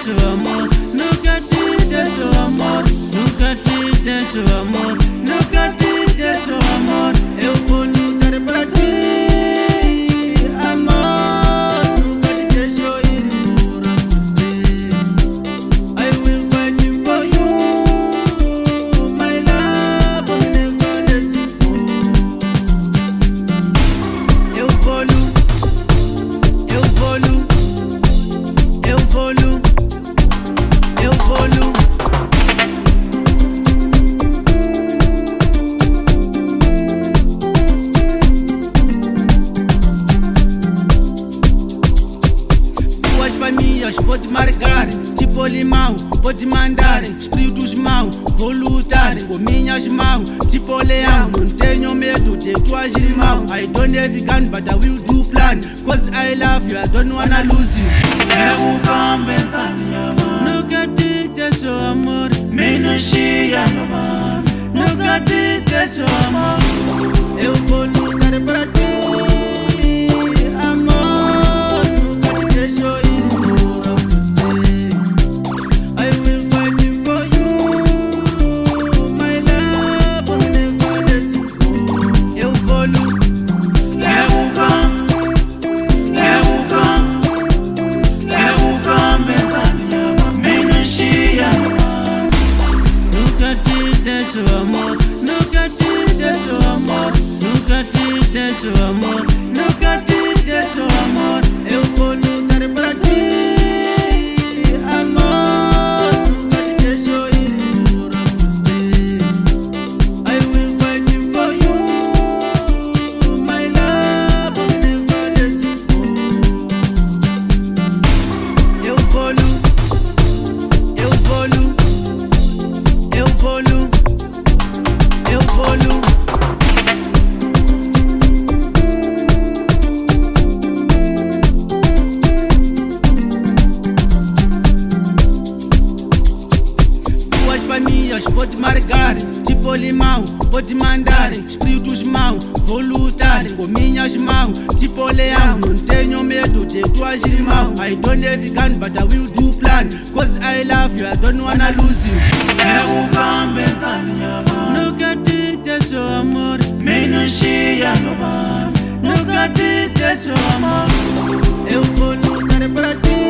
su amor, nunca tinte su amor, nunca tinte su amor, nunca tinte su amor. Eu vou lutar pra ti, amor, nunca te deixo ir embora você. I will fight for you, my love, I'm never let you go. Eu vou lutar, eu vou lutar, eu vou lutar, eu vou lutar. Famílias pode marcar, tipo limão, pode mandar, espíritos maus, vou lutar com minhas mãos, tipo leão, não tenho medo de tuas irmãos. I don't have gun, but I will do plan, cause I love you, I don't wanna lose you. Eu cambe kanyama, nunca te deixo amor, minushia no mar, nunca te deixo amor. Eu vou lutar pra ti. Su amor, nunca tinte su amor, nunca tinte su amor, nunca tinte su amor. Eu vou lutar pra ti, amor, nunca te deixo ir embora você. I will fight for you, my love, I'm never let you go. Eu vou lutar, eu vou lutar, eu vou lutar. Eu vou lutar. Tuas famílias pode marcar, tipo limão, pode mandar, espíritos maus, vou lutar com minhas mãos, tipo leão, não tenho medo de tuas irmãos. I don't have gun, but I will do plan, cause I love you, I don't wanna lose you. Eu cambe kanyama, nunca te deixo amor, minushia no mar, nunca te deixo amor. Eu vou lutar pra ti.